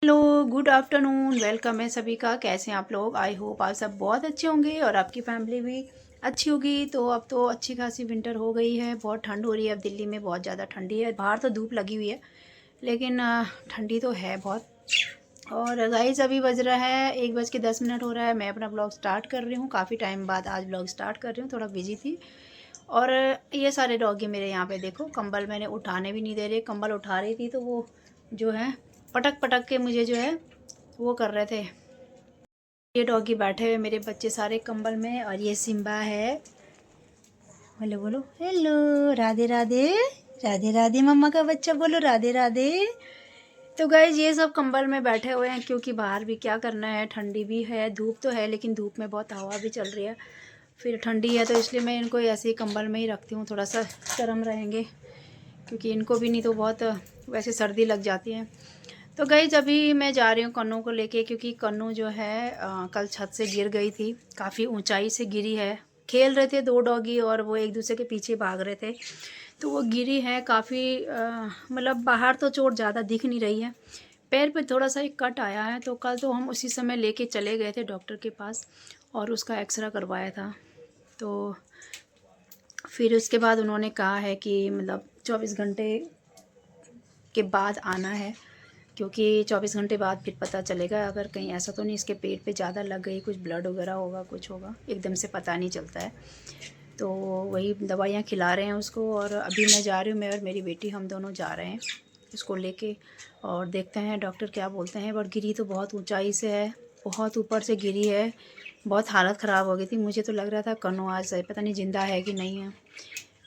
Hello, good afternoon. Welcome है सभी का। कैसे हैं आप लोग? आई होप आप सब बहुत अच्छे होंगे और आपकी फैमिली भी अच्छी होगी। तो अब तो अच्छी खासी विंटर हो गई है, बहुत ठंड हो रही है। अब दिल्ली में बहुत ज़्यादा ठंडी है। बाहर तो धूप लगी हुई है लेकिन ठंडी तो है बहुत। और गाइस अभी बज रहा है 1:10 हो रहा है। मैं अपना ब्लॉग स्टार्ट कर रही हूँ। काफ़ी टाइम बाद आज ब्लॉग स्टार्ट कर रही हूँ, थोड़ा बिजी थी। और ये सारे डॉगी मेरे यहाँ पे देखो, कंबल मैंने उठाने भी नहीं दे रहे। कंबल उठा रही थी तो वो जो है पटक पटक के मुझे जो है वो कर रहे थे। ये डॉगी बैठे हुए मेरे बच्चे सारे कंबल में। और ये सिम्बा है। बोलो बोलो हेलो, राधे राधे। राधे राधे मम्मा का बच्चा, बोलो राधे राधे। तो गाइज ये सब कंबल में बैठे हुए हैं क्योंकि बाहर भी क्या करना है, ठंडी भी है, धूप तो है लेकिन धूप में बहुत हवा भी चल रही है। फिर ठंडी है तो इसलिए मैं इनको ऐसे ही कंबल में ही रखती हूँ, थोड़ा सा गर्म रहेंगे क्योंकि इनको भी नहीं तो बहुत वैसे सर्दी लग जाती है। तो गाइज अभी मैं जा रही हूँ कन्नू को लेके क्योंकि कन्नू जो है कल छत से गिर गई थी, काफ़ी ऊंचाई से गिरी है। खेल रहे थे दो डॉगी और वो एक दूसरे के पीछे भाग रहे थे तो वो गिरी है काफ़ी। मतलब बाहर तो चोट ज़्यादा दिख नहीं रही है, पैर पे थोड़ा सा एक कट आया है। तो कल तो हम उसी समय लेके चले गए थे डॉक्टर के पास और उसका एक्सरा करवाया था। तो फिर उसके बाद उन्होंने कहा है कि मतलब 24 घंटे के बाद आना है क्योंकि 24 घंटे बाद फिर पता चलेगा। अगर कहीं ऐसा तो नहीं इसके पेट पे ज़्यादा लग गई, कुछ ब्लड वगैरह होगा, कुछ होगा, एकदम से पता नहीं चलता है। तो वही दवाइयाँ खिला रहे हैं उसको। और अभी मैं जा रही हूँ, मैं और मेरी बेटी हम दोनों जा रहे हैं इसको लेके और देखते हैं डॉक्टर क्या बोलते हैं। बट गिरी तो बहुत ऊंचाई से है, बहुत ऊपर से गिरी है, बहुत हालत ख़राब हो गई थी। मुझे तो लग रहा था कन्नू आज पता नहीं ज़िंदा है कि नहीं है,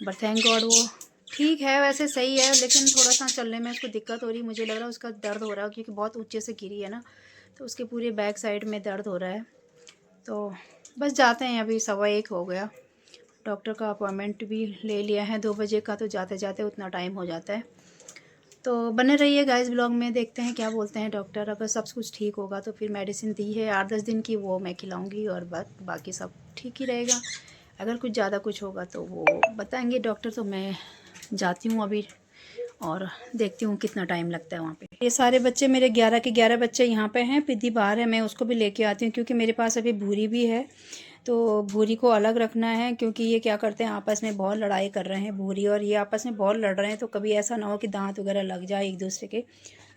बट थैंक गॉड वो ठीक है, वैसे सही है। लेकिन थोड़ा सा चलने में उसको दिक्कत हो रही, मुझे लग रहा है उसका दर्द हो रहा है क्योंकि बहुत ऊंचे से गिरी है ना, तो उसके पूरे बैक साइड में दर्द हो रहा है। तो बस जाते हैं, अभी 1:15 हो गया। डॉक्टर का अपॉइंटमेंट भी ले लिया है 2 बजे का, तो जाते जाते उतना टाइम हो जाता है। तो बने रहिए गाइस ब्लॉग में, देखते हैं क्या बोलते हैं डॉक्टर। अगर सब कुछ ठीक होगा तो फिर मेडिसिन दी है 8-10 दिन की, वो मैं खिलाऊँगी और बाकी सब ठीक ही रहेगा। अगर कुछ ज़्यादा कुछ होगा तो वो बताएंगे डॉक्टर। तो मैं जाती हूँ अभी और देखती हूँ कितना टाइम लगता है वहाँ पे। ये सारे बच्चे मेरे 11 के 11 बच्चे यहाँ पे हैं। पिद्दी बाहर है, मैं उसको भी लेके आती हूँ क्योंकि मेरे पास अभी भूरी भी है। तो भूरी को अलग रखना है क्योंकि ये क्या करते हैं, आपस में बहुत लड़ाई कर रहे हैं भूरी और ये आपस में बहुत लड़ रहे हैं। तो कभी ऐसा ना हो कि दांत वगैरह लग जाए एक दूसरे के।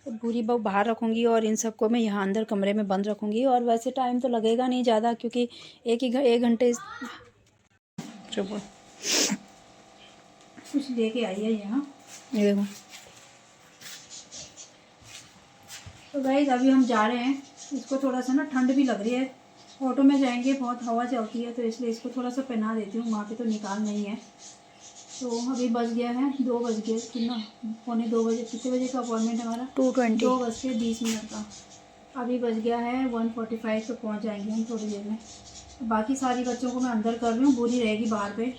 तो भूरी बहु बाहर रखूँगी और इन सबको मैं यहाँ अंदर कमरे में बंद रखूँगी। और वैसे टाइम तो लगेगा नहीं ज़्यादा क्योंकि 1 घंटे कुछ लेके आई है यहाँ, ये देखो। तो गाइस अभी हम जा रहे हैं, इसको थोड़ा सा ना ठंड भी लग रही है, ऑटो में जाएंगे, बहुत हवा चलती है तो इसलिए इसको थोड़ा सा पहना देती हूँ। वहाँ पे तो निकाल नहीं है। तो अभी बज गया है 2 बज गए, कितना 1:45 बजे। कितने बजे का अपॉइंटमेंट हमारा? 2:20, 2:20 का। अभी बज गया है 1:45, तो पहुँच जाएंगे हम थोड़ी देर में। तो बाकी सारी बच्चों को मैं अंदर कर रही हूँ, पूरी रहेगी बाहर पे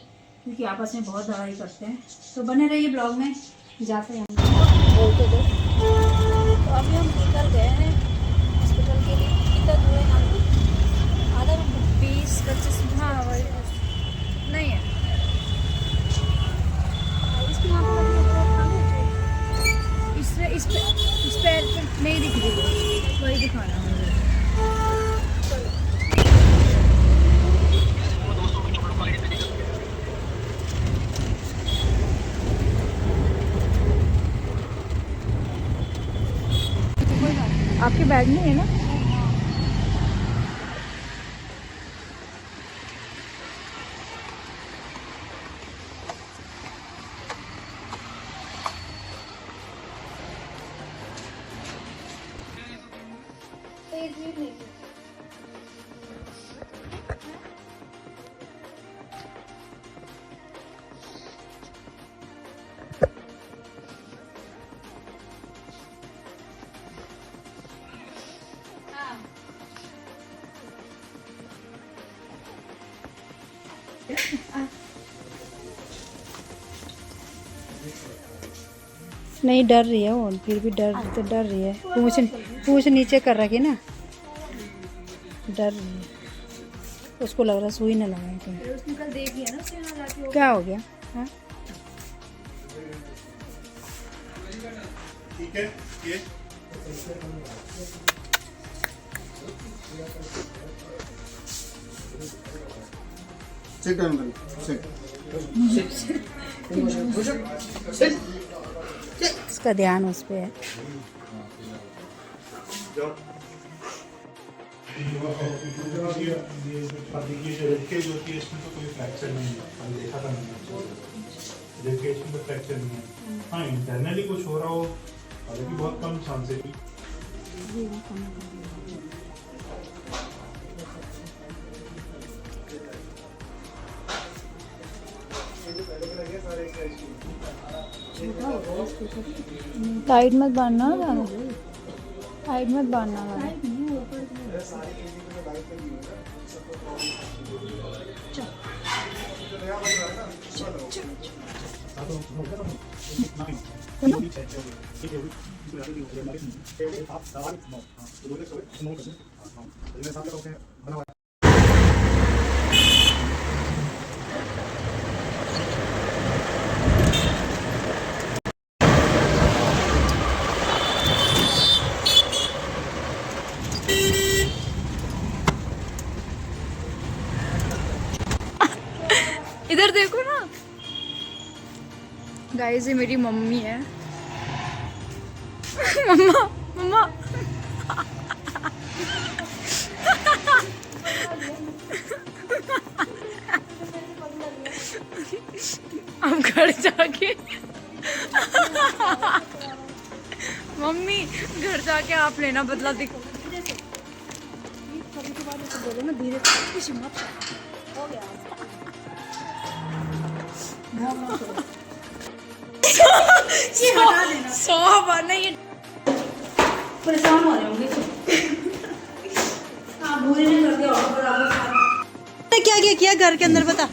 क्योंकि आपस में बहुत लड़ाई करते हैं। तो बने रहिए ब्लॉग में, जाते हैं बोलते दो। तो अभी हम निकल गए हैं हॉस्पिटल के लिए। कितना दूर है यहाँ पे? आधा 20-25, हाँ वही नहीं है। इसके यहाँ पर इस पैर पे नहीं दिख रही, वही दिखाना है। आपके बैग में है ना? नहीं डर रही है वो, फिर भी डर तो डर रही है। पूछ नीचे कर रखी ना, डर रही है। उसको लग रहा सुई न लगाए कहीं। क्या हो गया? हाँ ठीक है। Sit down, sit. इसका ध्यान उस पे है। हाँ, इंटरनली कुछ हो रहा हो, हालांकि बहुत कम चांस है। टाइट मत बांधना ज़्यादा, टाइट मत बांधना ज़्यादा। इधर देखो ना गाइस, ये मेरी मम्मी है। मम्मा मम्मा अब घर जाके मम्मी घर जाके आप लेना बदला। देखो कभी के बाद ऐसे बोलो ना, धीरे से मत हो गया। नहीं परेशान हो रहे होंगे। क्या क्या किया घर के अंदर, बता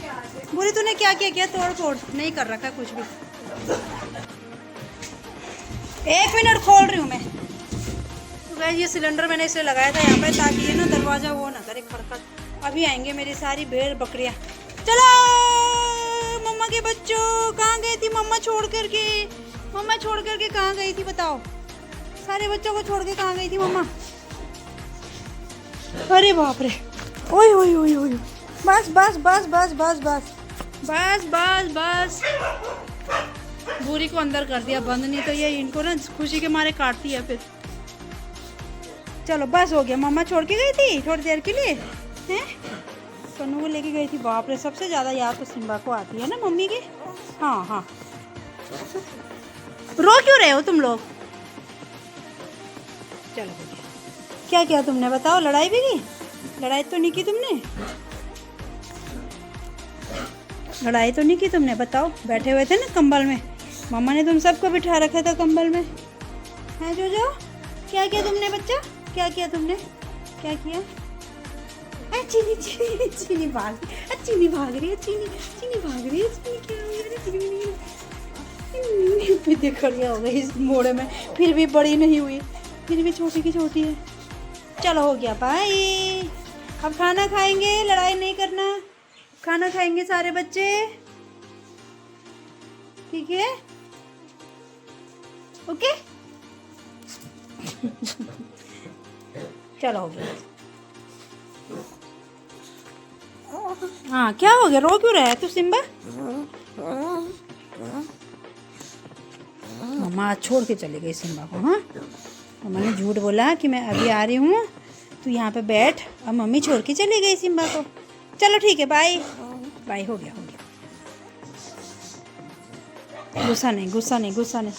बुरी तूने क्या क्या किया? तोड़ फोड़ नहीं कर रखा कुछ भी। 1 मिनट खोल रही हूँ मैं। तो गाइस ये सिलेंडर मैंने इसलिए लगाया था यहाँ पे ताकि ये ना दरवाजा वो ना करे खड़खड़। अभी आएंगे मेरी सारी भेड़ बकरियाँ। चलो मम्मा के बच्चों, कहाँ गई थी मम्मा छोड़ करके? मम्मा छोड़ करके कहाँ गई थी बताओ? सारे बच्चों को छोड़ के कहाँ गई थी मम्मा? अरे बाप रे, ओए ओए ओए ओए, बस बस बस बस बस बस बस बस बस। बुरी को अंदर कर दिया बंद, नहीं तो ये इनको ना खुशी के मारे काटती है फिर। चलो बस हो गया। मम्मा छोड़ के गई थी थोड़ी देर के लिए, हैं? कन्नू को लेके गई थी। बाप रे, सबसे ज़्यादा याद तो सिम्बा को आती है ना मम्मी की। हाँ हाँ, रो क्यों रहे हो तुम लोग? चलो क्या किया तुमने बताओ? लड़ाई भी की? लड़ाई तो नहीं की तुमने? लड़ाई तो नहीं की तुमने? बताओ। बैठे हुए थे ना कंबल में, मम्मा ने तुम सबको बिठा रखा था कंबल में, है जो क्या किया तुमने बच्चा? क्या किया तुमने? क्या किया? चीनी चीनी चीनी भाग, चीनी भाग रही है, चीनी चीनी भाग रही है। चीनी क्या हो गया? चीनी खड़िया हो गई इस मोड़े में, फिर भी बड़ी नहीं हुई, फिर भी छोटी की छोटी है। चलो हो गया बाय। अब खाना खाएंगे, लड़ाई नहीं करना। खाना खाएंगे सारे बच्चे, ठीक है? ओके चलो हो गया। हाँ क्या हो गया? रो क्यों रहा है तू सिम्बा? मम्मा आज छोड़ के चली गई सिम्बा को। हाँ, मम्मा ने झूठ बोला कि मैं अभी आ रही हूँ, तू यहाँ पे बैठ। अब मम्मी छोड़ के चली गई सिम्बा को। चलो ठीक है, बाय बाय। हो गया हो गया। गुस्सा नहीं गुस्सा नहीं गुस्सा नहीं।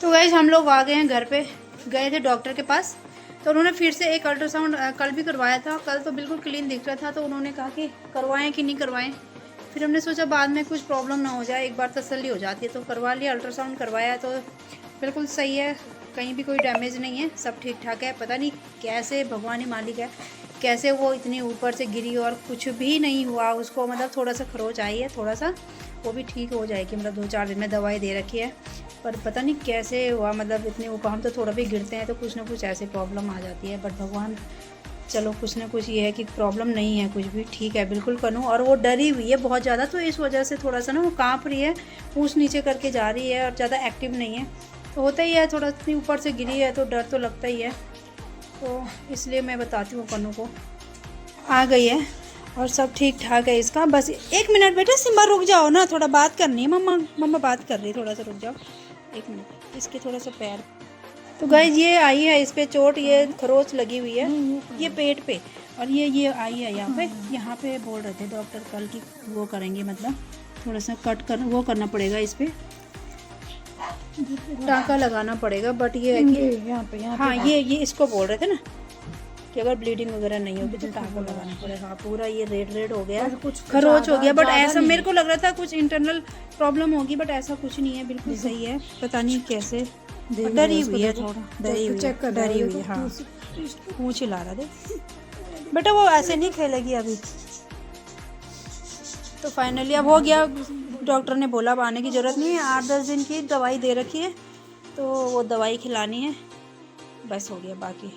तो गाइस हम लोग आ गए हैं घर पे। गए थे डॉक्टर के पास, तो उन्होंने फिर से एक अल्ट्रासाउंड कल भी करवाया था। कल तो बिल्कुल क्लीन दिख रहा था, तो उन्होंने कहा कि करवाएं कि नहीं करवाएं। फिर हमने सोचा बाद में कुछ प्रॉब्लम ना हो जाए, एक बार तसल्ली हो जाती है, तो करवा लिया। अल्ट्रासाउंड करवाया तो बिल्कुल सही है, कहीं भी कोई डैमेज नहीं है, सब ठीक ठाक है। पता नहीं कैसे, भगवान ही मालिक है, कैसे वो इतनी ऊपर से गिरी और कुछ भी नहीं हुआ उसको। मतलब थोड़ा सा खरोच आई है, थोड़ा सा, वो भी ठीक हो जाएगी। मतलब 2-4 दिन में दवाई दे रखी है, पर पता नहीं कैसे हुआ। मतलब इतने ऊपर, हम तो थोड़ा भी गिरते हैं तो कुछ ना कुछ ऐसे प्रॉब्लम आ जाती है। बट भगवान, चलो कुछ ना कुछ ये है कि प्रॉब्लम नहीं है, कुछ भी ठीक है बिल्कुल करूँ। और वो डरी हुई है बहुत ज़्यादा, तो इस वजह से थोड़ा सा ना वो काँप रही है, पूँछ नीचे करके जा रही है और ज़्यादा एक्टिव नहीं है। होता ही है, थोड़ा सी ऊपर से गिरी है तो डर तो लगता ही है, तो इसलिए मैं बताती हूँ कन्नू को। आ गई है और सब ठीक ठाक है इसका। बस 1 मिनट बेटा, सिम्बा रुक जाओ ना, थोड़ा बात करनी है। मम्मा मम्मा बात कर रही है, थोड़ा सा रुक जाओ 1 मिनट। इसके थोड़ा सा पैर, तो गाइस ये आई है इस पे चोट, ये खरोच लगी हुई है ये पेट पे, और ये आई है यहाँ पे बोल रहे थे डॉक्टर कल की वो करेंगे, मतलब थोड़ा सा कट कर वो करना पड़ेगा, इस पे टाँका लगाना पड़ेगा। बट ये है कि यहाँ हाँ ये इसको बोल रहे थे ना कि अगर ब्लीडिंग वगैरह नहीं होगी तो टाँका लगाना पड़ेगा। हाँ पूरा ये रेड हो गया, कुछ खरोच हो गया, बट ऐसा मेरे को लग रहा था कुछ इंटरनल प्रॉब्लम होगी, बट ऐसा कुछ नहीं है, बिल्कुल सही है। पता नहीं कैसे डरी हुई है, थोड़ा डरी हुई है। हाँ मुँह चिल्ला रहा था बेटा, वो ऐसे नहीं खेलेगी अभी। तो फाइनली अब हो गया, डॉक्टर ने बोला अब आने की ज़रूरत नहीं है, 8-10 दिन की दवाई दे रखी है, तो वो दवाई खिलानी है, बस हो गया। बाकी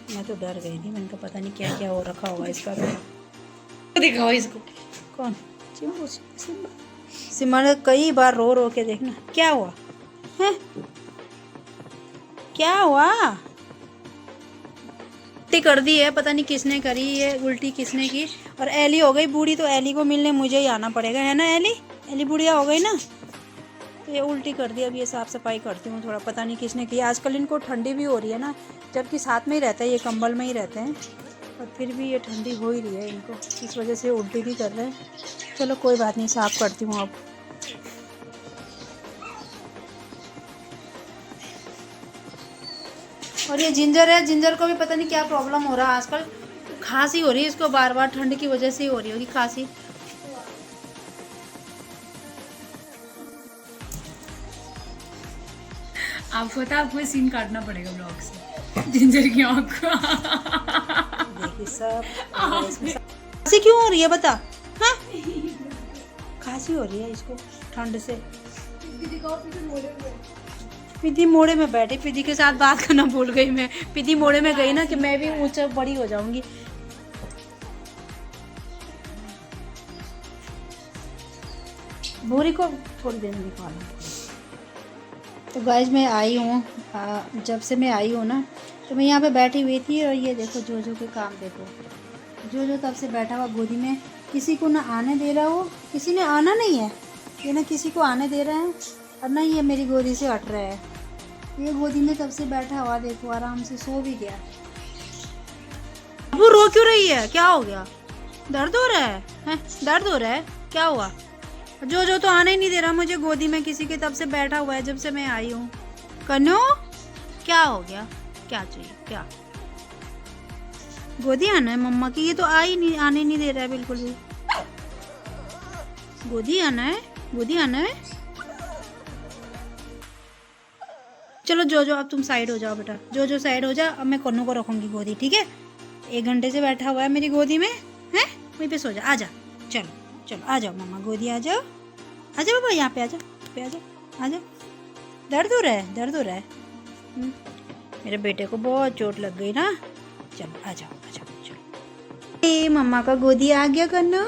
मैं तो डर गई थी, मैंने कहा पता नहीं क्या क्या हो रखा होगा इसका। तो दिखाओ इसको, कौन सिम्बा ने कई बार रो के देखना क्या हुआ है, क्या हुआ। उल्टी कर दी है, पता नहीं किसने करी है उल्टी, किसने की। और एली हो गई बूढ़ी, तो एली को मिलने मुझे ही आना पड़ेगा, है ना एली बुढ़िया हो गई ना, तो ये उल्टी कर दी। अब ये साफ़ सफाई करती हूँ थोड़ा, पता नहीं किसने की। आजकल इनको ठंडी भी हो रही है ना, जबकि साथ में ही रहता है, ये कंबल में ही रहते हैं, और फिर भी ये ठंडी हो ही रही है इनको, इस वजह से उल्टी भी कर रहे हैं। चलो कोई बात नहीं, साफ़ करती हूँ अब। और ये जिंजर है, जिंजर को भी पता नहीं क्या प्रॉब्लम हो रहा है आजकल, खांसी हो रही है इसको, बार बार ठंड की वजह से ही हो रही होगी खांसी। आपको पता है, आपको सीन काटना पड़ेगा ब्लॉग से, जिंजर की आँख को। देखिए सब खांसी क्यों हो रही है बता, हाँ खांसी हो रही है इसको ठंड से। पिदी मोड़े में बैठी, पिदी के साथ बात करना भूल गई मैं। पिदी मोड़े में गई ना कि मैं भी ऊंचा बड़ी हो जाऊंगी। भूरी को थोड़ी देर में निकालना। तो गाइस मैं आई हूँ, जब से मैं आई हूँ ना, तो मैं यहाँ पे बैठी हुई थी, और ये देखो जो के काम देखो, जो तब से बैठा हुआ गोदी में, किसी को ना आने दे रहा हो, किसी ने आना नहीं है, ये ना किसी को आने दे रहे हैं, और ना ये मेरी गोदी से हट रहा है। ये गोदी में तब से बैठा हुआ देखो, आराम से सो भी गया। वो रो क्यों रही है, क्या हो गया, दर्द हो रहा है? दर्द हो रहा है, क्या हुआ? जो तो आने ही नहीं दे रहा मुझे गोदी में किसी के, तब से बैठा हुआ है जब से मैं आई हूँ। कन्नू क्या हो गया, क्या चाहिए, क्या गोदी आना है मम्मा की? ये तो आने नहीं दे रहा है बिल्कुल भी। गोदी आना है, गोदी आना है। चलो जो अब तुम साइड हो जाओ बेटा, जो साइड हो जा। अब मैं कन्नू को रखूंगी गोदी, ठीक है? 1 घंटे से बैठा हुआ है मेरी गोदी में, है वहीं पे सो जा। आ जा, चलो आ जाओ मम्मा गोदी, आ जाओ बाबा, यहाँ पे आ जाओ। दर्द हो रहा है मेरे बेटे को बहुत चोट लग गई ना। चलो आ जाओ चलो। मम्मा का गोदी आ गया कन्नू,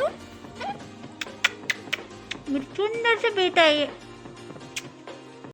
मेरा सुंदर से बेटा है ये।